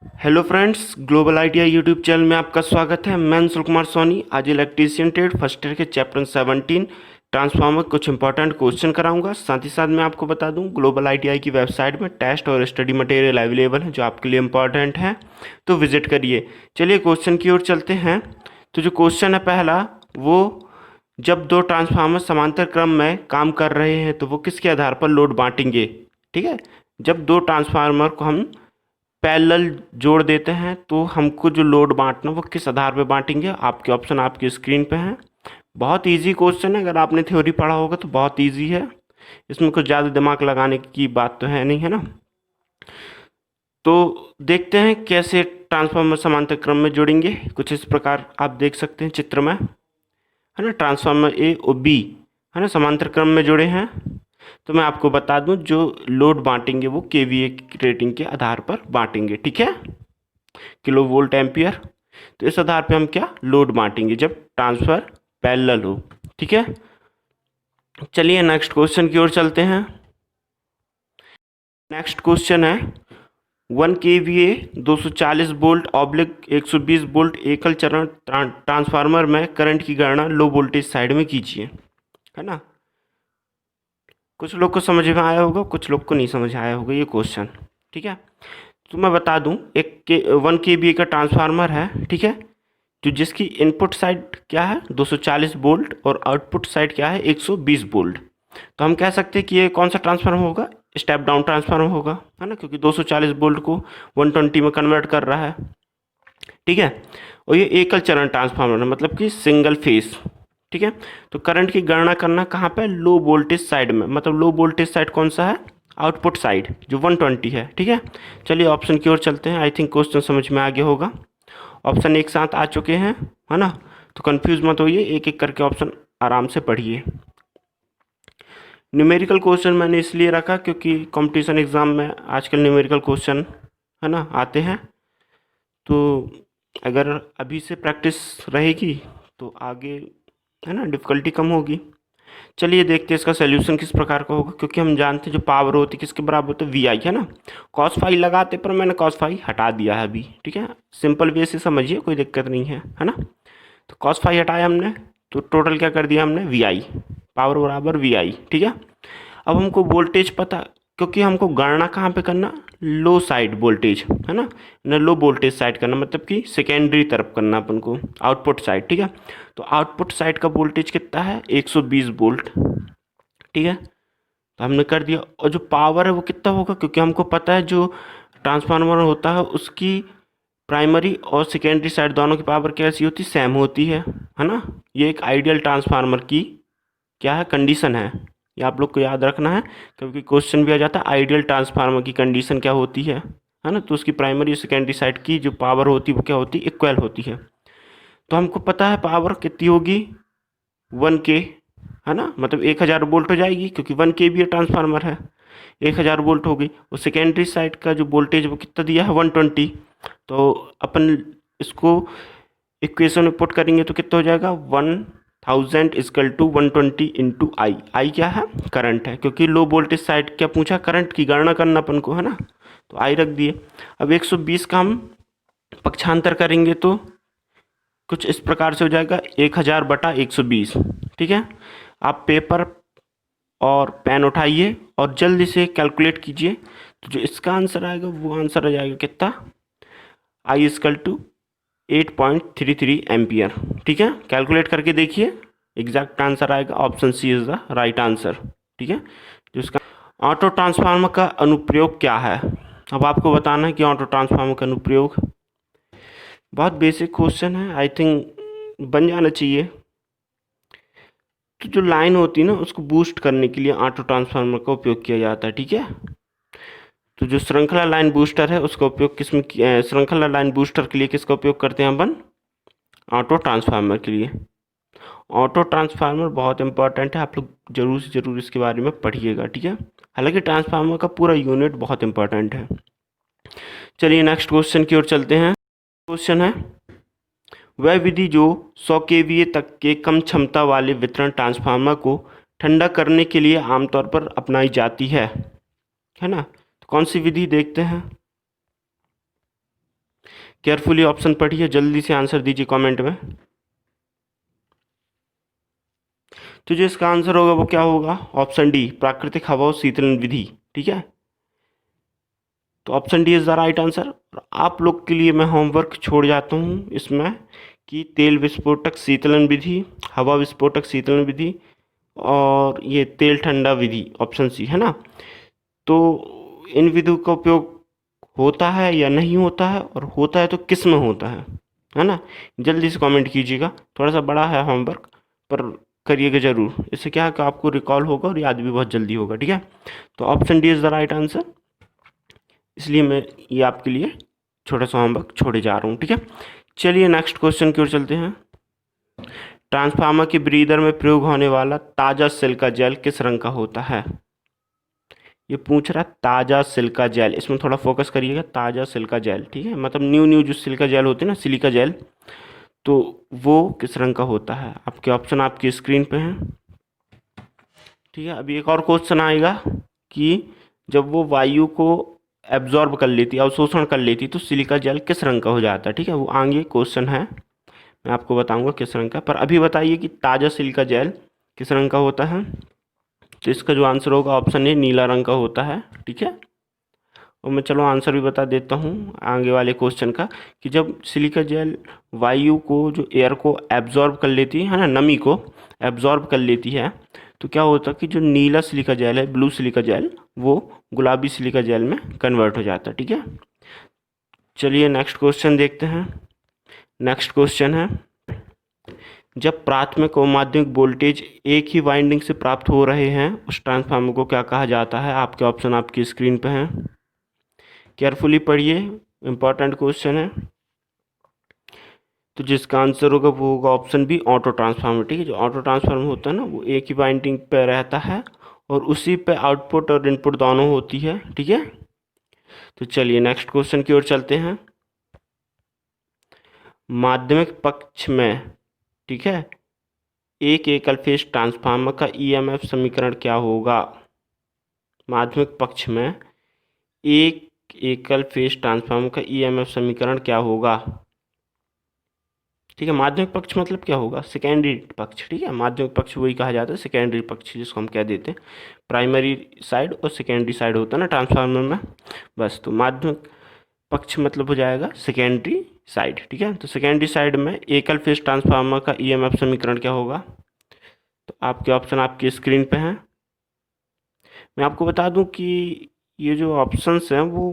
Hello friends, global idea YouTube channel में आपका स्वागत है। मैं अंशुल कुमार सोनी आज इलेक्ट्रीशियन ट्रेड फर्स्ट ईयर के चैप्टर 17 ट्रांसफार्मर कुछ इंपॉर्टेंट क्वेश्चन कराऊंगा। साथ ही साथ मैं आपको बता दूं, ग्लोबल आईटीआई की वेबसाइट में टेस्ट और स्टडी मटेरियल अवेलेबल है जो आपके लिए इंपॉर्टेंट है, तो विजिट करिए। चलिए क्वेश्चन की ओर चलते हैं। तो जो क्वेश्चन है पहला, वो जब दो ट्रांसफार्मर समांतर क्रम में काम कर रहे हैं तो वो किसके आधार पर लोड बांटेंगे। ठीक है, जब दो ट्रांसफार्मर को हम पैरेलल जोड़ देते हैं तो हमको जो लोड बांटना वो किस आधार पे बांटेंगे। आपके ऑप्शन आपकी स्क्रीन पे हैं। बहुत इजी क्वेश्चन है, अगर आपने थ्योरी पढ़ा होगा तो बहुत इजी है, इसमें कुछ ज़्यादा दिमाग लगाने की बात तो है नहीं, है ना। तो देखते हैं कैसे ट्रांसफार्मर समांतर क्रम में जोड़ेंगे। कुछ इस प्रकार आप देख सकते हैं चित्र में, है ना। ट्रांसफार्मर ए और बी, है ना, समांतर क्रम में जुड़े हैं। तो मैं आपको बता दूं, जो लोड बांटेंगे वो केवीए की रेटिंग के आधार पर बांटेंगे। ठीक है, किलो वोल्ट एम्पियर। तो इस आधार पे हम क्या लोड बांटेंगे जब ट्रांसफर पैरेलल हो। ठीक है, चलिए नेक्स्ट क्वेश्चन की ओर चलते हैं। नेक्स्ट क्वेश्चन है 1 kVA 240 वोल्ट ऑब्लिक 120 वोल्ट एकल चरण ट्रांसफार्मर में करंट की गणना लो वोल्टेज साइड में कीजिए, है ना। कुछ लोग को समझ में आया होगा, कुछ लोग को नहीं समझ आया होगा ये क्वेश्चन। ठीक है, तो मैं बता दूं, 1 kVA का ट्रांसफार्मर है, ठीक है, जो जिसकी इनपुट साइड क्या है 240 वोल्ट और आउटपुट साइड क्या है 120 वोल्ट। तो हम कह सकते हैं कि ये कौन सा ट्रांसफार्मर होगा, स्टेप डाउन ट्रांसफार्मर होगा, है ना, क्योंकि 240 वोल्ट को 120 में कन्वर्ट कर रहा है। ठीक है, और ये एकल चरण ट्रांसफार्मर है, मतलब कि सिंगल फेस। ठीक है, तो करंट की गणना करना कहाँ पे, लो वोल्टेज साइड में। मतलब लो वोल्टेज साइड कौन सा है, आउटपुट साइड जो 120 है। ठीक है, चलिए ऑप्शन की ओर चलते हैं। आई थिंक क्वेश्चन समझ में आ गया होगा। ऑप्शन एक साथ आ चुके हैं, है ना, तो कंफ्यूज मत होइए, एक एक करके ऑप्शन आराम से पढ़िए। न्यूमेरिकल क्वेश्चन मैंने इसलिए रखा क्योंकि कंपटीशन एग्जाम में आजकल न्यूमेरिकल क्वेश्चन, है ना, आते हैं। तो अगर अभी से प्रैक्टिस रहेगी तो आगे, है ना, डिफ़िकल्टी कम होगी। चलिए देखते हैं इसका सोल्यूशन किस प्रकार का होगा, क्योंकि हम जानते हैं जो पावर होती है किसके बराबर होती है, वी आई, है ना। कॉस फाई लगाते पर मैंने कॉस फाई हटा दिया है अभी। ठीक है, सिंपल वे से समझिए, कोई दिक्कत नहीं है ना। तो कॉस फाई हटाया हमने, तो टोटल क्या कर दिया हमने, वी आई, पावर बराबर वी आई। ठीक है, अब हमको वोल्टेज पता, क्योंकि हमको गणना कहाँ पे करना, लो साइड वोल्टेज, है ना, लो वोल्टेज साइड करना, मतलब कि सेकेंडरी तरफ करना अपन को, आउटपुट साइड। ठीक है, तो आउटपुट साइड का वोल्टेज कितना है 120 वोल्ट। ठीक है, तो हमने कर दिया। और जो पावर है वो कितना होगा, क्योंकि हमको पता है जो ट्रांसफार्मर होता है उसकी प्राइमरी और सेकेंडरी साइड दोनों की पावर कैसी होती है, सेम होती है ना। ये एक आइडियल ट्रांसफार्मर की क्या है, कंडीशन है। ये आप लोग को याद रखना है, क्योंकि क्वेश्चन भी आ जाता है आइडियल ट्रांसफार्मर की कंडीशन क्या होती है ना। तो उसकी प्राइमरी और सेकेंडरी साइड की जो पावर होती है वो क्या होती है, इक्वल होती है। तो हमको पता है पावर कितनी होगी, 1 k, है ना, मतलब 1000 वोल्ट हो जाएगी, क्योंकि 1 kVA ट्रांसफार्मर है, 1000 वोल्ट होगी। और सेकेंडरी साइड का जो वोल्टेज वो कितना दिया है 120। तो अपन इसको इक्वेशन में पुट करेंगे तो कितना हो जाएगा, 1000 इजकल टू 120 इंटू आई। आई क्या है, करंट है, क्योंकि लो वोल्टेज साइड क्या पूछा, करंट की गणना करना अपन को, है ना, तो आई रख दिए। अब 120 का हम पक्षांतर करेंगे तो कुछ इस प्रकार से हो जाएगा 1000/120। ठीक है, आप पेपर और पेन उठाइए और जल्दी से कैलकुलेट कीजिए। तो जो इसका आंसर आएगा वो आंसर आ जाएगा कितना, आई इजकल टू 8.33 एम्पियर। ठीक है, कैलकुलेट करके देखिए, एग्जैक्ट आंसर आएगा, option C is the right answer. ठीक है, जो इसका ऑटो ट्रांसफार्मर का अनुप्रयोग क्या है। अब आपको बताना है कि ऑटो ट्रांसफार्मर का अनुप्रयोग, बहुत बेसिक क्वेश्चन है, आई थिंक बन जाना चाहिए। तो जो लाइन होती है ना उसको बूस्ट करने के लिए ऑटो ट्रांसफार्मर का उपयोग किया जाता है। ठीक है, तो जो श्रृंखला लाइन बूस्टर है उसका उपयोग किस में श्रृंखला लाइन बूस्टर के लिए किसका उपयोग करते हैं अपन, ऑटो ट्रांसफार्मर के लिए। ऑटो ट्रांसफार्मर बहुत इंपॉर्टेंट है, आप लोग जरूर से जरूर इसके बारे में पढ़िएगा। ठीक है, हालांकि ट्रांसफार्मर का पूरा यूनिट बहुत इंपॉर्टेंट है। चलिए नेक्स्ट क्वेश्चन की ओर चलते हैं। क्वेश्चन है, वह विधि जो 100 kVA तक के कम क्षमता वाले वितरण ट्रांसफार्मर को ठंडा करने के लिए आमतौर पर अपनाई जाती है ना। तो कौन सी विधि देखते हैं। केयरफुली ऑप्शन पढ़िए, जल्दी से आंसर दीजिए कमेंट में। तो जो इसका आंसर होगा वो क्या होगा, ऑप्शन डी, प्राकृतिक हवा और शीतलन विधि। ठीक है, तो option D is the right answer. आप लोग के लिए मैं होमवर्क छोड़ जाता हूँ इसमें कि तेल विस्फोटक शीतलन विधि, हवा विस्फोटक शीतलन विधि और ये तेल ठंडा विधि, ऑप्शन सी है ना। तो इन विधियों का उपयोग होता है या नहीं होता है, और होता है तो किस में होता है ना। जल्दी से कमेंट कीजिएगा, थोड़ा सा बड़ा है होमवर्क पर करिएगा ज़रूर, इससे क्या है कि आपको रिकॉल होगा और याद भी बहुत जल्दी होगा। ठीक है, तो option D is the right answer, इसलिए मैं ये आपके लिए छोटा सा होमवर्क छोड़े जा रहा हूँ। ठीक है, चलिए नेक्स्ट क्वेश्चन की ओर चलते हैं। ट्रांसफार्मर के ब्रीदर में प्रयोग होने वाला ताज़ा सिलिका जेल किस रंग का होता है। ये पूछ रहा है ताज़ा सिलिका जेल, इसमें थोड़ा फोकस करिएगा, ताज़ा सिलिका जेल। ठीक है, मतलब न्यू न्यू जो सिलिका जेल होती है ना, सिलिका जेल, तो वो किस रंग का होता है। आपके ऑप्शन आपकी स्क्रीन पे हैं। ठीक है, अभी एक और क्वेश्चन आएगा कि जब वो वायु को एब्जॉर्ब कर लेती, अवशोषण कर लेती, तो सिलिका जेल किस रंग का हो जाता है। ठीक है, वो आगे क्वेश्चन है, मैं आपको बताऊंगा किस रंग का। पर अभी बताइए कि ताज़ा सिलिका जेल किस रंग का होता है। तो इसका जो आंसर होगा ऑप्शन ए, नीला रंग का होता है। ठीक है, और मैं चलो आंसर भी बता देता हूँ आगे वाले क्वेश्चन का, कि जब सिलिका जेल वायु को, जो एयर को एब्जॉर्ब कर लेती है ना, नमी को एब्जॉर्ब कर लेती है, तो क्या होता है कि जो नीला सिलिका जेल है, ब्लू सिलिका जेल, वो गुलाबी सिलिका जेल में कन्वर्ट हो जाता है। ठीक है, चलिए नेक्स्ट क्वेश्चन देखते हैं। नेक्स्ट क्वेश्चन है, जब प्राथमिक और माध्यमिक वोल्टेज एक ही वाइंडिंग से प्राप्त हो रहे हैं, उस ट्रांसफार्मर को क्या कहा जाता है। आपके ऑप्शन आपकी स्क्रीन पे हैं, केयरफुली पढ़िए, इंपॉर्टेंट क्वेश्चन है। तो जिसका आंसर होगा वो होगा ऑप्शन बी, ऑटो ट्रांसफार्मर। ठीक है, जो ऑटो ट्रांसफार्मर होता है ना, वो एक ही वाइंडिंग पे रहता है और उसी पे आउटपुट और इनपुट दोनों होती है। ठीक है, तो चलिए नेक्स्ट क्वेश्चन की ओर चलते हैं। माध्यमिक पक्ष में, ठीक है, एक एकल फेज ट्रांसफार्मर का ईएमएफ समीकरण क्या होगा। माध्यमिक पक्ष में एक एकल फेज ट्रांसफार्मर का ईएमएफ समीकरण क्या होगा। ठीक है, माध्यमिक पक्ष मतलब क्या होगा, सेकेंडरी पक्ष। ठीक है, माध्यमिक पक्ष वही कहा जाता है, सेकेंडरी पक्ष जिसको हम कह देते हैं। प्राइमरी साइड और सेकेंडरी साइड होता है ना ट्रांसफार्मर में, बस। तो माध्यमिक पक्ष मतलब हो जाएगा सेकेंडरी साइड। ठीक है, तो सेकेंडरी साइड में एकल फेज ट्रांसफार्मर का ईएमएफ समीकरण क्या होगा। तो आपके ऑप्शन आपकी स्क्रीन पे हैं। मैं आपको बता दूं कि ये जो ऑप्शंस हैं वो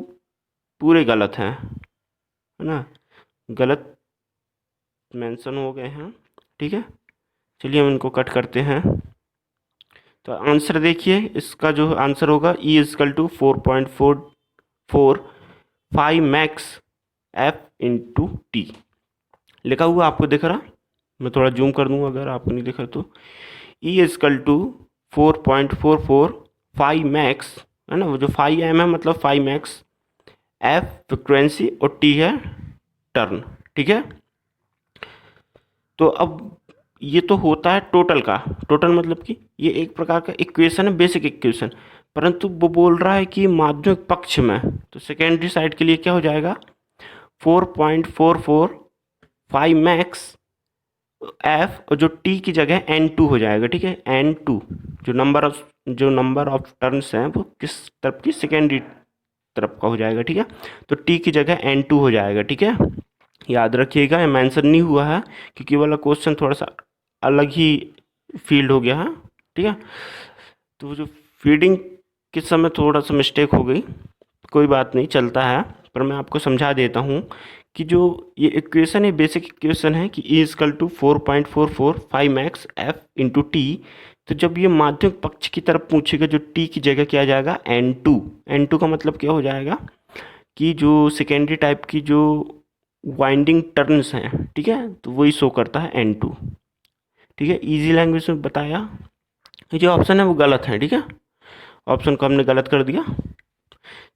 पूरे गलत हैं, है ना, गलत मेंशन हो गए हैं। ठीक है, चलिए हम इनको कट करते हैं। तो आंसर देखिए, इसका जो आंसर होगा E equal to 4.45 max F into T लिखा हुआ आपको दिख रहा। मैं थोड़ा जूम कर दूंगा अगर आपको नहीं दिखा तो। E इजकल टू 4.445 मैक्स, है ना, वो जो 5M है मतलब 5 मैक्स, F फ्रिक्वेंसी और T है टर्न। ठीक है, तो अब ये तो होता है टोटल का, टोटल मतलब कि ये एक प्रकार का इक्वेशन है, बेसिक इक्वेशन। परंतु वो बोल रहा है कि माध्यमिक पक्ष में, तो सेकेंडरी साइड के लिए क्या हो जाएगा, 4.445 मैक्स एफ और जो टी की जगह N2 हो जाएगा। ठीक है, N2 जो नंबर ऑफ टर्न्स हैं वो किस तरफ की, सेकेंडरी तरफ का हो जाएगा। ठीक है, तो टी की जगह N2 हो जाएगा। ठीक है, याद रखिएगा, ये मेंशन नहीं हुआ है क्योंकि वाला क्वेश्चन थोड़ा सा अलग ही फील्ड हो गया है। ठीक है, तो जो फीडिंग के समय थोड़ा सा मिस्टेक हो गई, कोई बात नहीं, चलता है। पर मैं आपको समझा देता हूँ कि जो ये इक्वेशन है, बेसिक इक्वेशन है कि E equal to 4.445 max F into T. तो जब ये माध्यमिक पक्ष की तरफ पूछेगा, जो टी की जगह क्या आ जाएगा, N2। N2 का मतलब क्या हो जाएगा कि जो सेकेंडरी टाइप की जो वाइंडिंग टर्न्स हैं, ठीक है, तो वही शो करता है N2। ठीक है, इजी लैंग्वेज में बताया। ये जो ऑप्शन है वो गलत है। ठीक है, ऑप्शन को हमने गलत कर दिया।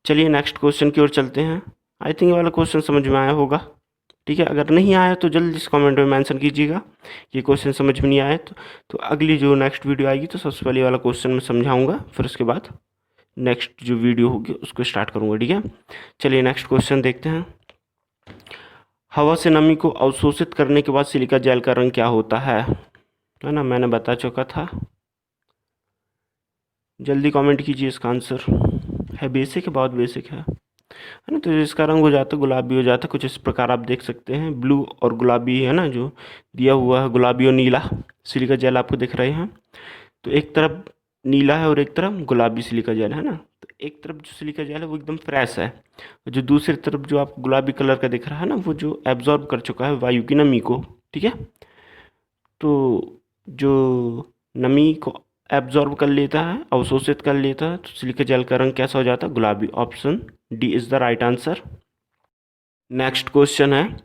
चलिए नेक्स्ट क्वेश्चन की ओर चलते हैं। आई थिंक ये वाला क्वेश्चन समझ में आया होगा। ठीक है, अगर नहीं आया तो जल्दी से कमेंट में मेंशन कीजिएगा कि क्वेश्चन समझ में नहीं आया तो अगली जो नेक्स्ट वीडियो आएगी तो सबसे पहले वाला क्वेश्चन मैं समझाऊंगा, फिर उसके बाद नेक्स्ट जो वीडियो होगी उसको स्टार्ट करूँगा। ठीक है, चलिए नेक्स्ट क्वेश्चन देखते हैं। हवा से नमी को अवशोषित करने के बाद सिलिका जेल का रंग क्या होता है ना, मैंने बता चुका था। जल्दी कमेंट कीजिए इसका आंसर। है बेसिक है, बहुत बेसिक है ना। तो इसका रंग हो जाता है गुलाबी हो जाता है, कुछ इस प्रकार आप देख सकते हैं, ब्लू और गुलाबी है ना जो दिया हुआ है, गुलाबी और नीला सिलिका जेल आपको दिख रहे हैं। तो एक तरफ नीला है और एक तरफ गुलाबी सिलिका जेल है ना। तो एक तरफ जो सिलिका जेल है वो एकदम फ्रेश है, और जो दूसरी तरफ जो आपको गुलाबी कलर का दिख रहा है ना, वो जो एब्जॉर्ब कर चुका है वायु की नमी को। ठीक है, तो जो नमी को एब्जॉर्ब कर लेता है, अवशोषित कर लेता है, तो सिलिका जेल का रंग कैसा हो जाता है, गुलाबी। Option D is the right answer. Next question है,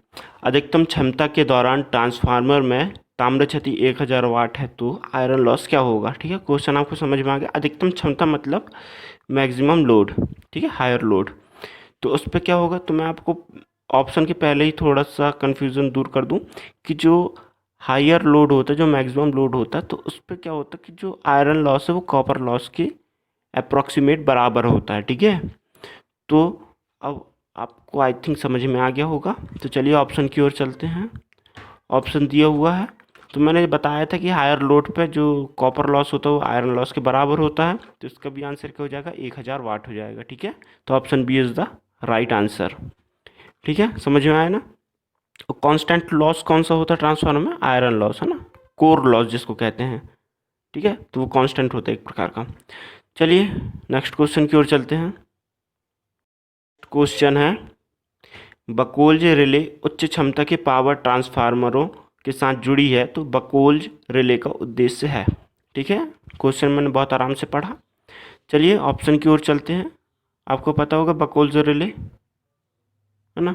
अधिकतम क्षमता के दौरान ट्रांसफार्मर में ताम्र क्षति 1000 वाट है तो आयरन लॉस क्या होगा। ठीक है, क्वेश्चन आपको समझ में आ गया। अधिकतम क्षमता मतलब मैक्सिमम लोड, ठीक है, हायर लोड। तो उस पर क्या होगा, तो मैं आपको ऑप्शन के पहले ही थोड़ा सा कन्फ्यूज़न दूर कर दूं कि जो हायर लोड होता है, जो मैक्सिमम लोड होता है, तो उस पर क्या होता है कि जो आयरन लॉस है वो कॉपर लॉस के अप्रॉक्सीमेट बराबर होता है। ठीक है, तो अब आपको आई थिंक समझ में आ गया होगा। तो चलिए ऑप्शन की ओर चलते हैं। ऑप्शन दिया हुआ है, तो मैंने बताया था कि हायर लोड पे जो कॉपर लॉस होता है वो आयरन लॉस के बराबर होता है, तो इसका भी आंसर क्या हो जाएगा, 1000 वाट हो जाएगा। ठीक है, तो option B is the right answer. ठीक है, समझ में आया ना। कांस्टेंट लॉस कौन सा होता है ट्रांसफार्मर में, आयरन लॉस है ना, कोर लॉस जिसको कहते हैं। ठीक है, तो वो कांस्टेंट होता है एक प्रकार का। चलिए नेक्स्ट क्वेश्चन की ओर चलते हैं। क्वेश्चन है, बकोल्ज रिले उच्च क्षमता के पावर ट्रांसफार्मरों के साथ जुड़ी है तो बकोल्ज रिले का उद्देश्य है। ठीक है, क्वेश्चन मैंने बहुत आराम से पढ़ा। चलिए ऑप्शन की ओर चलते हैं। आपको पता होगा बकोल्ज रिले है ना।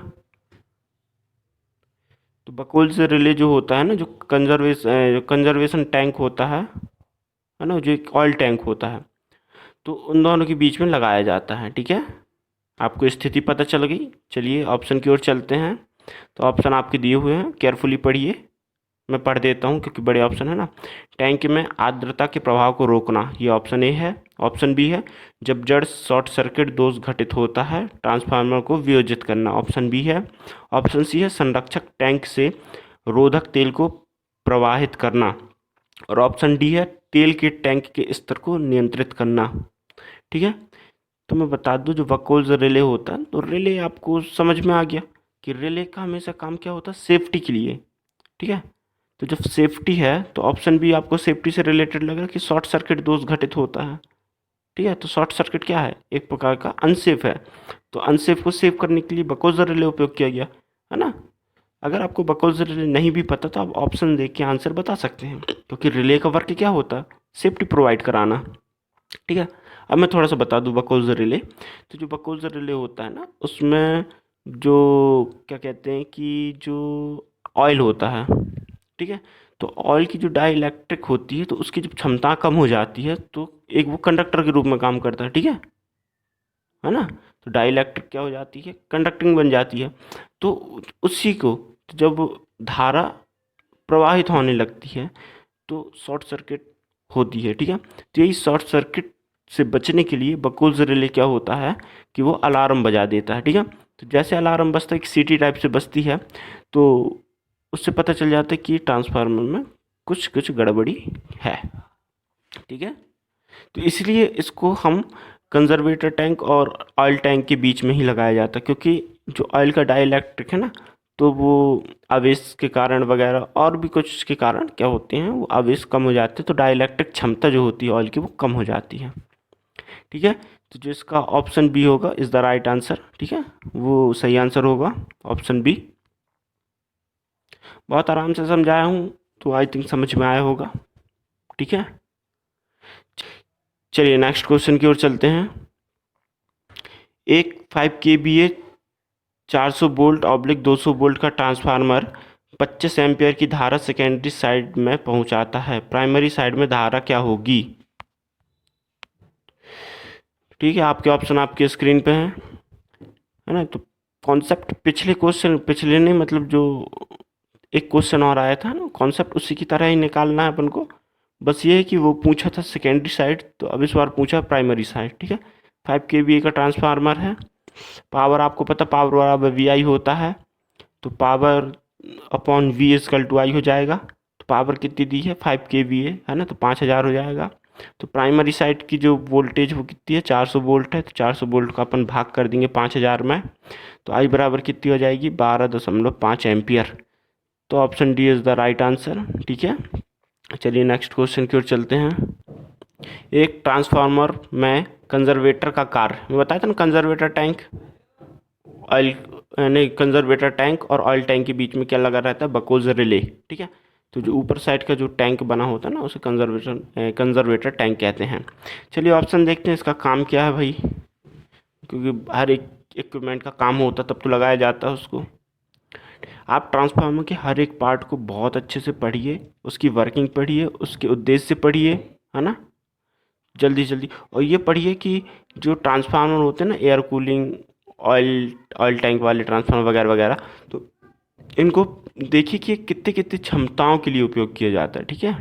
तो बकोल्ज रिले जो होता है ना, जो कंजर्वेशन टैंक होता है ना, जो एक ऑयल टैंक होता है, तो उन दोनों के बीच में लगाया जाता है। ठीक है, आपको स्थिति पता चल गई। चलिए ऑप्शन की ओर चलते हैं। तो ऑप्शन आपके दिए हुए हैं, केयरफुली पढ़िए। मैं पढ़ देता हूँ क्योंकि बड़े ऑप्शन है ना। टैंक में आर्द्रता के प्रभाव को रोकना, ये ऑप्शन ए है। ऑप्शन बी है, जब जड़ शॉर्ट सर्किट दोष घटित होता है ट्रांसफार्मर को वियोजित करना, ऑप्शन बी है। ऑप्शन सी है, संरक्षक टैंक से रोधक तेल को प्रवाहित करना, और ऑप्शन डी है, तेल के टैंक के स्तर को नियंत्रित करना। ठीक है, तो मैं बता दूं जो बकोल्ज रिले होता है, तो रिले आपको समझ में आ गया कि रिले का हमेशा काम क्या होता है, सेफ्टी के लिए। ठीक है, तो जब सेफ्टी है तो ऑप्शन बी आपको सेफ्टी से रिलेटेड लग रहा है कि शॉर्ट सर्किट दोष घटित होता है। ठीक है, तो शॉर्ट सर्किट क्या है, एक प्रकार का अनसेफ है, तो अनसेफ को सेव करने के लिए बकोल्ज रिले उपयोग किया गया है ना। अगर आपको बकोल्ज रिले नहीं भी पता तो आप ऑप्शन देख के आंसर बता सकते हैं, क्योंकि रिले का वर्क क्या होता है, सेफ्टी प्रोवाइड कराना। ठीक है, अब मैं थोड़ा सा बता दूं बकोल्ज रिले। तो जो बकोल्ज रिले होता है ना, उसमें जो क्या कहते हैं कि जो ऑयल होता है, ठीक है, तो ऑयल की जो डाई इलेक्ट्रिक होती है, तो उसकी जब क्षमता कम हो जाती है तो एक वो कंडक्टर के रूप में काम करता है। ठीक है ना। तो डाई इलेक्ट्रिक क्या हो जाती है, कंडक्टिंग बन जाती है। तो उसी को जब धारा प्रवाहित होने लगती है तो शॉर्ट सर्किट होती है। ठीक है, तो यही शॉर्ट सर्किट से बचने के लिए बकोल्ज रिले क्या होता है कि वो अलार्म बजा देता है। ठीक है, तो जैसे अलार्म बजता है, एक सीटी टाइप से बजती है, तो उससे पता चल जाता है कि ट्रांसफार्मर में कुछ कुछ गड़बड़ी है। ठीक है, तो इसलिए इसको हम कंजर्वेटर टैंक और ऑयल टैंक के बीच में ही लगाया जाता है, क्योंकि जो ऑयल का डाई इलेक्ट्रिक है ना, तो वो आवेश के कारण वगैरह और भी कुछ के कारण क्या होते हैं, वो आवेश कम हो जाते हैं, तो डाई इलेक्ट्रिक क्षमता जो होती है ऑयल की वो कम हो जाती है। ठीक है, तो जो इसका ऑप्शन बी होगा इज़ द राइट आंसर। ठीक है, वो सही आंसर होगा ऑप्शन बी। बहुत आराम से समझाया हूँ, तो आई थिंक समझ में आया होगा। ठीक है, चलिए नेक्स्ट क्वेश्चन की ओर चलते हैं। एक 5 kVA 400 वोल्ट ऑब्लिक 200 वोल्ट का ट्रांसफार्मर 25 एम्पियर की धारा सेकेंडरी साइड में पहुंचाता है, प्राइमरी साइड में धारा क्या होगी। ठीक है, आपके ऑप्शन आपके स्क्रीन पे हैं, है ना। तो कॉन्सेप्ट पिछले नहीं, मतलब जो एक क्वेश्चन और आया था ना, कॉन्सेप्ट उसी की तरह ही निकालना है अपन को। बस ये है कि वो पूछा था सेकेंडरी साइड, तो अब इस बार पूछा प्राइमरी साइड। ठीक है, 5 kVA का ट्रांसफार्मर है, पावर आपको पता, पावर बराबर VI होता है। तो power upon V equal to I हो जाएगा। तो पावर कितनी दी है 5 kVA है ना, तो 5000 हो जाएगा। तो प्राइमरी साइड की जो वोल्टेज वो कितनी है 400 वोल्ट है, तो 400 वोल्ट का अपन भाग कर देंगे 5000 में, तो आई बराबर कितनी हो जाएगी 12.5 एम्पियर। तो option D is the right answer. ठीक है, चलिए नेक्स्ट क्वेश्चन की ओर चलते हैं। एक ट्रांसफार्मर में कंजर्वेटर का कार्य, मैं बताया था ना, कंजर्वेटर टैंक ऑयल, यानी कंजर्वेटर टैंक और ऑयल टैंक के बीच में क्या लगा रहता है, बकोज रिले। ठीक है, तो जो ऊपर साइड का जो टैंक बना होता है ना उसे कंजर्वेटर टैंक कहते हैं। चलिए ऑप्शन देखते हैं इसका काम क्या है भाई, क्योंकि हर एक इक्विपमेंट का काम होता तब तो लगाया जाता है उसको। आप ट्रांसफार्मर के हर एक पार्ट को बहुत अच्छे से पढ़िए, उसकी वर्किंग पढ़िए, उसके उद्देश्य पढ़िए, है ना, जल्दी जल्दी। और ये पढ़िए कि जो ट्रांसफार्मर होते हैं ना, air cooling, oil oil tank वाले ट्रांसफार्मर वगैरह वगैरह, तो इनको देखिए कि कितने कितनी क्षमताओं के लिए उपयोग किया जाता है। ठीक है,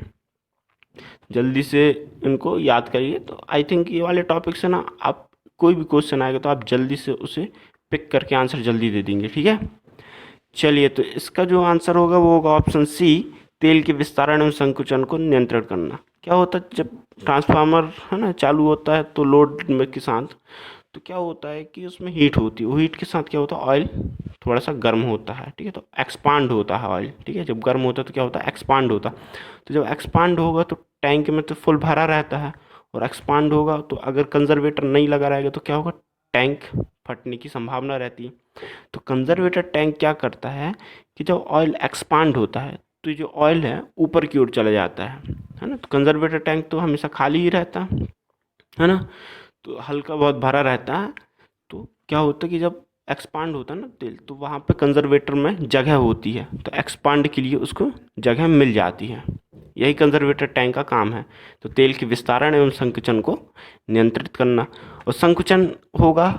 जल्दी से इनको याद करिए। तो आई थिंक ये वाले टॉपिक से ना आप कोई भी क्वेश्चन आएगा तो आप जल्दी से उसे पिक करके आंसर जल्दी दे देंगे। ठीक है, चलिए तो इसका जो आंसर होगा वो होगा ऑप्शन सी, तेल के विस्तारण एवं संकुचन को नियंत्रण करना। क्या होता है जब ट्रांसफार्मर है ना चालू होता है तो लोड में के साथ, तो क्या होता है कि उसमें हीट होती है, वो हीट के साथ क्या होता है, ऑयल थोड़ा सा गर्म होता है। ठीक है, तो एक्सपांड होता है ऑयल। ठीक है, जब गर्म होता है तो क्या होता है, एक्सपांड होता है। तो जब एक्सपांड होगा तो टैंक में तो फुल भरा रहता है, और एक्सपांड होगा तो अगर कंजर्वेटर नहीं लगा रहेगा तो क्या होगा, टैंक फटने की संभावना रहती है। तो कंजर्वेटर टैंक क्या करता है कि जब ऑयल एक्सपांड होता है तो जो ऑयल है ऊपर की ओर चला जाता है ना। तो कंजर्वेटर टैंक तो हमेशा खाली ही रहता है ना, तो हल्का बहुत भरा रहता है। तो क्या होता है कि जब एक्सपांड होता है ना तेल, तो वहाँ पे कंजर्वेटर में जगह होती है, तो एक्सपांड के लिए उसको जगह मिल जाती है। यही कंजर्वेटर टैंक का काम है, तो तेल के विस्तारण एवं संकुचन को नियंत्रित करना। और संकुचन होगा,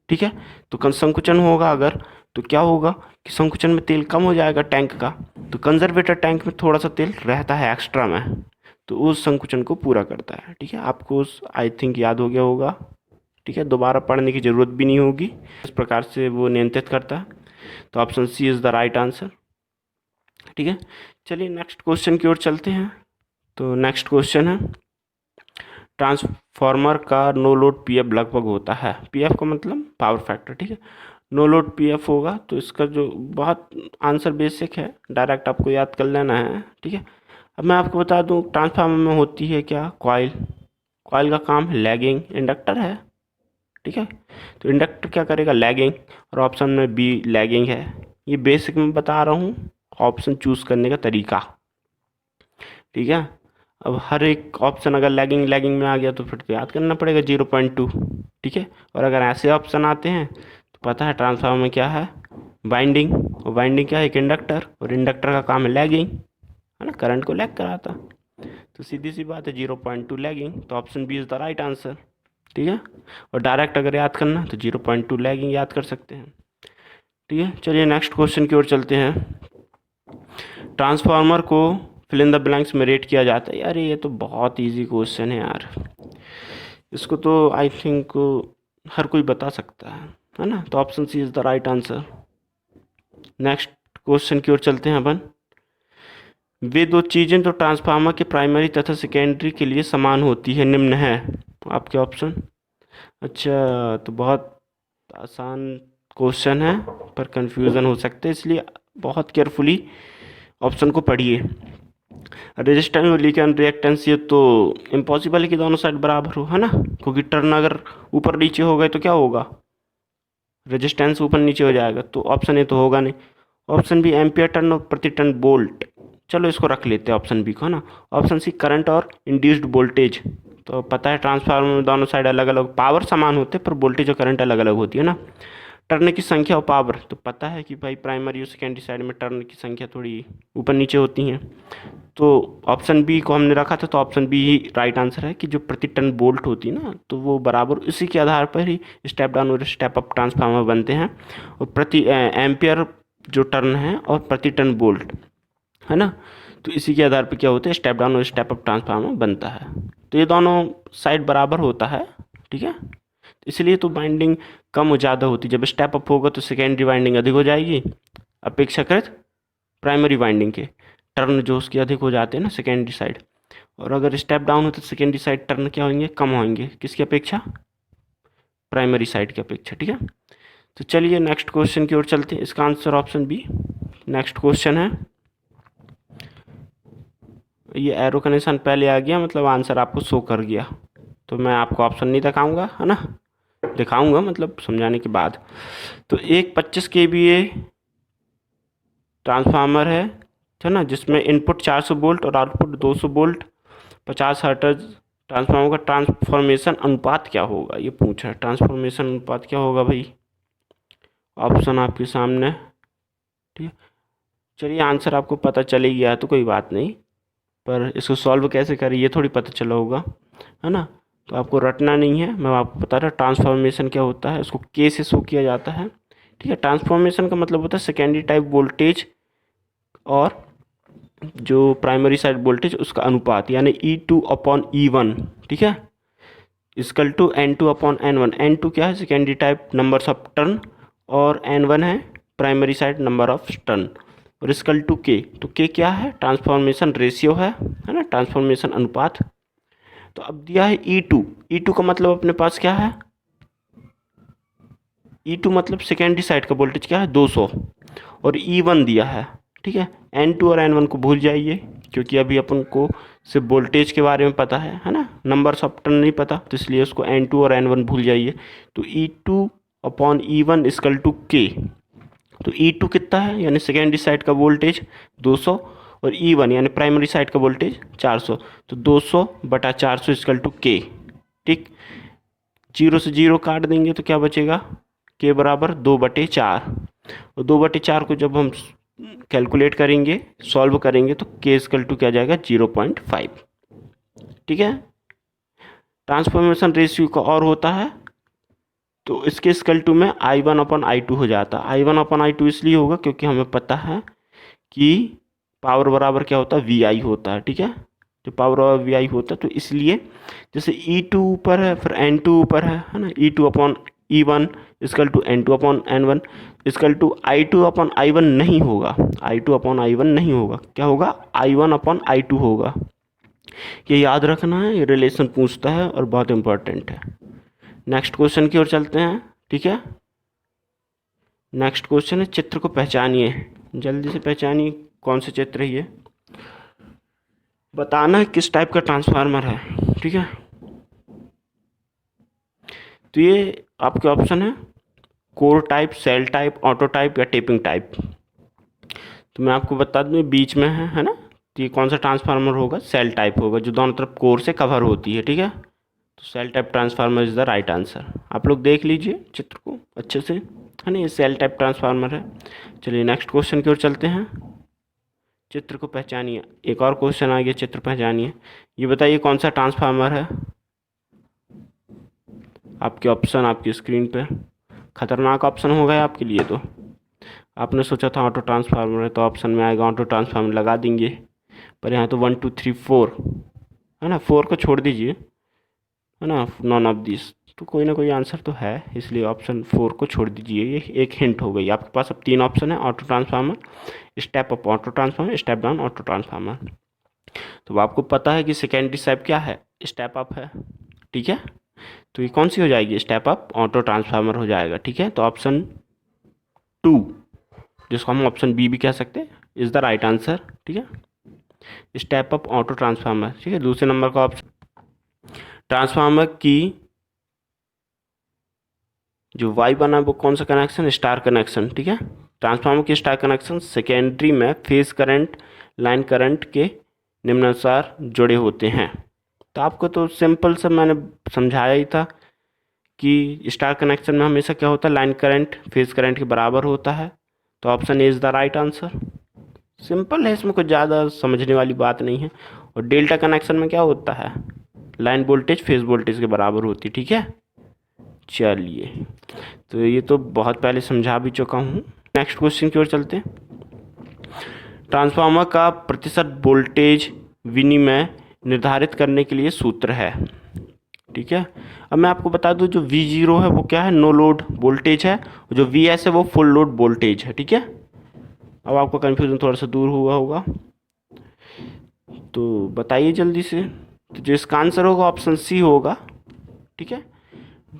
ठीक है, तो संकुचन होगा अगर, तो क्या होगा कि संकुचन में तेल कम हो जाएगा टैंक का, तो कंजर्वेटर टैंक में थोड़ा सा तेल रहता है एक्स्ट्रा में, तो उस संकुचन को पूरा करता है। ठीक है, आपको उस आई थिंक याद हो गया होगा। ठीक है, दोबारा पढ़ने की ज़रूरत भी नहीं होगी, इस प्रकार से वो नियंत्रित करता है। तो option C is the right answer. ठीक है, चलिए नेक्स्ट क्वेश्चन की ओर चलते हैं। तो नेक्स्ट क्वेश्चन है, ट्रांसफार्मर का नो लोड पीएफ लगभग होता है। पीएफ का मतलब पावर फैक्टर। ठीक है, नो लोड पीएफ होगा, तो इसका जो बहुत आंसर बेसिक है, डायरेक्ट आपको याद कर लेना है। ठीक है, अब मैं आपको बता दूं ट्रांसफार्मर में होती है क्या, कॉइल। कॉइल का काम है लैगिंग, इंडक्टर है। ठीक है, तो इंडक्टर क्या करेगा, लैगिंग, और ऑप्शन में बी लैगिंग है। ये बेसिक में बता रहा हूँ, ऑप्शन चूज करने का तरीका। ठीक है, अब हर एक ऑप्शन अगर लैगिंग लैगिंग में आ गया तो फिर तो याद करना पड़ेगा 0.2। ठीक है, और अगर ऐसे ऑप्शन आते हैं तो पता है ट्रांसफार्मर में क्या है, वाइंडिंग, और वाइंडिंग क्या है, एक इंडक्टर, और इंडक्टर का काम है लैगिंग, है ना, करंट को लैग कराता। तो सीधी सी बात है 0.2 लैगिंग, तो option B is the right answer. ठीक है, और डायरेक्ट अगर याद करना तो 0.2 लैगिंग याद कर सकते हैं। ठीक है, चलिए नेक्स्ट क्वेश्चन की ओर चलते हैं। ट्रांसफार्मर को फिल इन द ब्लैंक्स में रेट किया जाता है। यार ये तो बहुत इजी क्वेश्चन है यार, इसको तो आई थिंक हर कोई बता सकता है ना, तो option C is the right answer. Next question की ओर चलते हैं अपन। वे दो चीज़ें तो ट्रांसफार्मर के प्राइमरी तथा सेकेंडरी के लिए समान होती है, निम्न है आपके ऑप्शन। अच्छा, तो बहुत आसान क्वेश्चन है पर कंफ्यूजन हो सकते हैं, इसलिए बहुत केयरफुली ऑप्शन को पढ़िए। रेजिस्टेंस और लीकेंड रिएक्टेंस, ये तो इम्पॉसिबल है कि दोनों साइड बराबर हो, है ना, क्योंकि टर्न अगर ऊपर नीचे हो गए तो क्या होगा, रेजिस्टेंस ऊपर नीचे हो जाएगा, तो ऑप्शन ए तो होगा नहीं। ऑप्शन बी एम्पियर टर्न और प्रति टर्न बोल्ट, चलो इसको रख लेते हैं ऑप्शन बी को, है ना। ऑप्शन सी करंट और इंड्यूस्ड वोल्टेज, तो पता है ट्रांसफार्मर में दोनों साइड अलग अलग, पावर समान होते हैं पर वोल्टेज और करंट अलग अलग होती है ना। टर्न की संख्या और पावर, तो पता है कि भाई प्राइमरी और सेकेंडरी साइड में टर्न की संख्या थोड़ी ऊपर नीचे होती हैं, तो ऑप्शन बी को हमने रखा था, तो ऑप्शन बी ही राइट आंसर है कि जो प्रति टन बोल्ट होती है ना, तो वो बराबर उसी के आधार पर ही स्टेप डाउन और स्टेप अप ट्रांसफार्मर बनते हैं, और प्रति एम्पियर जो टर्न है और प्रति टन बोल्ट, है ना, तो इसी के आधार पर क्या होता है, स्टेप डाउन और स्टेप अप ट्रांसफार्मर बनता है। तो ये दोनों साइड बराबर होता है। ठीक है, इसलिए तो बाइंडिंग कम और ज़्यादा होती है, जब स्टेप अप होगा तो सेकेंडरी बाइंडिंग अधिक हो जाएगी, अपेक्षाकृत प्राइमरी वाइंडिंग के टर्न जो उसके अधिक हो जाते हैं ना सेकेंडरी साइड, और अगर स्टेप डाउन हो तो सेकेंडरी साइड टर्न क्या होंगे, कम होंगे, किसकी अपेक्षा, प्राइमरी साइड की अपेक्षा। ठीक है, तो चलिए नेक्स्ट क्वेश्चन की ओर चलते हैं। इसका answer option B. Next question है, ये एरो का निशान पहले आ गया, मतलब आंसर आपको शो कर गया, तो मैं आपको ऑप्शन नहीं दिखाऊंगा, है ना, दिखाऊंगा मतलब समझाने के बाद। तो एक 25 kVA ट्रांसफार्मर है ना, जिसमें इनपुट 400 वोल्ट और आउटपुट 200 वोल्ट, 50 हर्ट्ज ट्रांसफार्मर का ट्रांसफॉर्मेशन अनुपात क्या होगा, ये पूछा है। ट्रांसफॉर्मेशन अनुपात क्या होगा भाई, ऑप्शन आपके सामने। ठीक है, चलिए आंसर आपको पता चल ही गया तो कोई बात नहीं, पर इसको सॉल्व कैसे करें ये थोड़ी पता चला होगा, है ना, तो आपको रटना नहीं है, मैं आपको बता रहा ट्रांसफॉर्मेशन क्या होता है, उसको के से शो किया जाता है। ठीक है, ट्रांसफॉर्मेशन का मतलब होता है सेकेंडरी टाइप वोल्टेज और जो प्राइमरी साइड वोल्टेज उसका अनुपात, यानी E2/E1। ठीक है, इक्वल टू N2/N1। N2 क्या है, secondary type numbers of turn, और N1 है primary side number of turn, और इक्वल टू K। तो K क्या है, ट्रांसफॉर्मेशन रेशियो है ना, ट्रांसफॉर्मेशन अनुपात। तो अब दिया है E2। E2 का मतलब अपने पास क्या है, E2 मतलब सेकेंडरी साइड का वोल्टेज क्या है 200, और E1 दिया है। ठीक है, N2 और N1 को भूल जाइए, क्योंकि अभी अपन को सिर्फ वोल्टेज के बारे में पता है ना, नंबर्स ऑफ टर्न नहीं पता, तो इसलिए उसको N2 और N1 भूल जाइए। तो E2/E1 इक्वल टू K। तो E2 कितना है, यानी सेकेंडरी साइड का वोल्टेज 200, और E1 यानी प्राइमरी साइड का वोल्टेज 400, तो 200/400 इक्वल टू K। ठीक, 0 से 0 काट देंगे तो क्या बचेगा, K बराबर 2/4, और 2/4 को जब हम कैलकुलेट करेंगे, सॉल्व करेंगे, तो K इक्वल टू क्या जाएगा 0.5। ठीक है, ट्रांसफॉर्मेशन रेशियो का और होता है, तो इसके इक्वल टू में I1/I2 हो जाता है। I1/I2 इसलिए होगा क्योंकि हमें पता है कि पावर बराबर क्या होता है, VI होता है। ठीक है, जो पावर बराबर VI होता है, तो इसलिए जैसे E2 ऊपर है, फिर N2 ऊपर है ना, E2/E1 equal to N2/N1 equal to I2/I1 नहीं होगा, I2/I1 नहीं होगा, क्या होगा, I1/I2 होगा। ये याद रखना है, ये रिलेशन पूछता है और बहुत इंपॉर्टेंट है। नेक्स्ट क्वेश्चन की ओर चलते हैं। ठीक है, नेक्स्ट क्वेश्चन है, चित्र को पहचानिए। जल्दी से पहचानिए कौन से चित्र है ये, बताना है किस टाइप का ट्रांसफार्मर है। ठीक है, तो ये आपके ऑप्शन है core type, shell type, auto type या टेपिंग टाइप। तो मैं आपको बता दूँ बीच में है ना, तो ये कौन सा ट्रांसफार्मर होगा, सेल टाइप होगा, जो दोनों तरफ कोर से कवर होती है। ठीक है, तो shell type transformer is the right answer. आप लोग देख लीजिए चित्र को अच्छे से, है ना, ये सेल टाइप ट्रांसफार्मर है। चलिए नेक्स्ट क्वेश्चन की ओर चलते हैं। चित्र को पहचानिए, एक और क्वेश्चन आ गया, चित्र पहचानिए। ये बताइए कौन सा ट्रांसफार्मर है, आपके ऑप्शन आपकी स्क्रीन पे। खतरनाक ऑप्शन हो गए आपके लिए, तो आपने सोचा था ऑटो ट्रांसफार्मर है तो ऑप्शन में आएगा ऑटो ट्रांसफार्मर, लगा देंगे, पर यहाँ तो 1 2 3 4 है ना, 4 को छोड़ दीजिए, है ना, नॉन ऑफ दिस, तो कोई ना कोई आंसर तो है, इसलिए ऑप्शन 4 को छोड़ दीजिए। ये एक हिंट हो गई आपके पास। अब 3 ऑप्शन है, auto transformer, step up auto transformer, step down auto transformer. तो आपको पता है कि सेकेंडरी स्टेप क्या है, स्टेप अप है। ठीक है, तो ये कौन सी हो जाएगी, स्टेप अप ऑटो ट्रांसफार्मर हो जाएगा। ठीक है, तो ऑप्शन 2, जिसको हम ऑप्शन बी भी कह सकते हैं, इज़ द राइट आंसर। ठीक है, स्टेप अप ऑटो ट्रांसफार्मर। ठीक है, दूसरे नंबर का ऑप्शन, ट्रांसफार्मर की जो वाई बना वो कौन सा कनेक्शन, स्टार कनेक्शन। ठीक है, ट्रांसफार्मर की स्टार कनेक्शन सेकेंडरी में फेज करंट, लाइन करंट के निम्नानुसार जुड़े होते हैं। तो आपको तो सिंपल सा मैंने समझाया ही था कि स्टार कनेक्शन में हमेशा क्या होता है, लाइन करंट फेज करंट के बराबर होता है। तो option A is the right answer. Simple है, इसमें कुछ ज़्यादा समझने वाली बात नहीं है। और डेल्टा कनेक्शन में क्या होता है, लाइन वोल्टेज फेज वोल्टेज के बराबर होती है। ठीक है, चलिए, तो ये तो बहुत पहले समझा भी चुका हूँ। नेक्स्ट क्वेश्चन की ओर चलते हैं। ट्रांसफार्मर का प्रतिशत वोल्टेज विनिमय निर्धारित करने के लिए सूत्र है। ठीक है, अब मैं आपको बता दूं, जो V0 है वो क्या है, नो लोड वोल्टेज है, जो VS है वो फुल लोड वोल्टेज है। ठीक है, अब आपका कन्फ्यूज़न थोड़ा सा दूर हुआ होगा, तो बताइए जल्दी से। तो जो इसका आंसर होगा ऑप्शन सी होगा, ठीक है।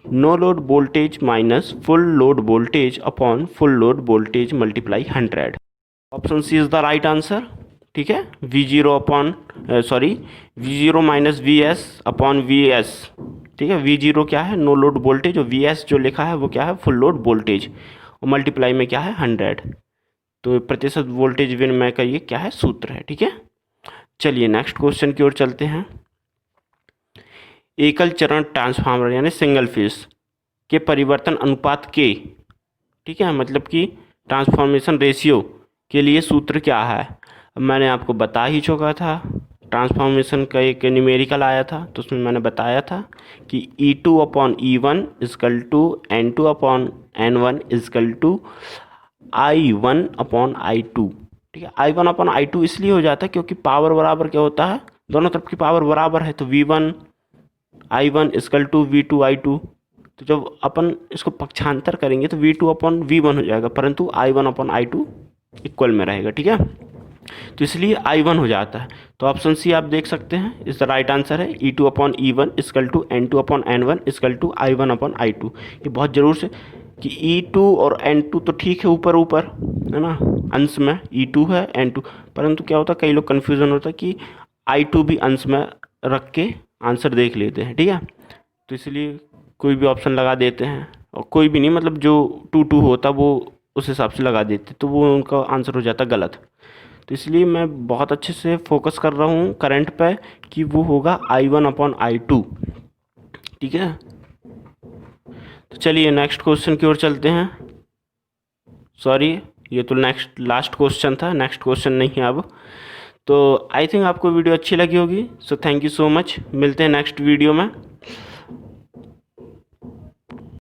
No load voltage minus full load voltage upon full load voltage multiply 100। Option C is the right answer, ठीक है। V0 minus V S upon V S, ठीक है। V0 क्या है, नो लोड वोल्टेज, और VS जो लिखा है वो क्या है, फुल लोड वोल्टेज, और मल्टीप्लाई में क्या है 100। तो प्रतिशत वोल्टेज विनिमय का ये क्या है, सूत्र है, ठीक है। चलिए नेक्स्ट क्वेश्चन की ओर चलते हैं। एकल चरण ट्रांसफार्मर यानी सिंगल फेज के परिवर्तन अनुपात के, ठीक है, मतलब कि ट्रांसफॉर्मेशन रेशियो के लिए सूत्र क्या है। अब मैंने आपको बता ही चुका था, ट्रांसफॉर्मेशन का एक न्यूमेरिकल आया था, तो उसमें मैंने बताया था कि E2 upon E1 equal to N2 upon N1 equal to I1 upon I2, ठीक है। I1 अपॉन I2 इसलिए हो जाता है क्योंकि पावर बराबर क्या होता है, दोनों तरफ की पावर बराबर है, तो V1 I1 is equal to V2 I2। तो जब अपन इसको पक्षांतर करेंगे तो V2 अपॉन V1 हो जाएगा, परंतु I1 अपॉन I2 इक्वल में रहेगा, ठीक है। तो इसलिए I1 हो जाता है। तो ऑप्शन सी आप देख सकते हैं, इस राइट आंसर है E2 upon E1 equal to N2 upon N1 equal to I1 upon I2। ये बहुत ज़रूर से कि E2 और N2 तो ठीक है, ऊपर ऊपर है ना, अंश में E2 है N2, परंतु क्या होता है, कई लोग कन्फ्यूज़न होता है कि I2 भी अंश में रख के आंसर देख लेते हैं, ठीक है। तो इसलिए कोई भी ऑप्शन लगा देते हैं, और कोई भी नहीं, मतलब जो 2 होता वो उस हिसाब से लगा देते, तो वो उनका आंसर हो जाता गलत। तो इसलिए मैं बहुत अच्छे से फोकस कर रहा हूँ करंट पे कि वो होगा I1 अपॉन I2, ठीक है। तो चलिए नेक्स्ट क्वेश्चन की ओर चलते हैं। सॉरी, ये तो लास्ट क्वेश्चन था, नेक्स्ट क्वेश्चन नहीं है अब। तो आई थिंक आपको वीडियो अच्छी लगी होगी, so thank you so much. मिलते हैं नेक्स्ट वीडियो में।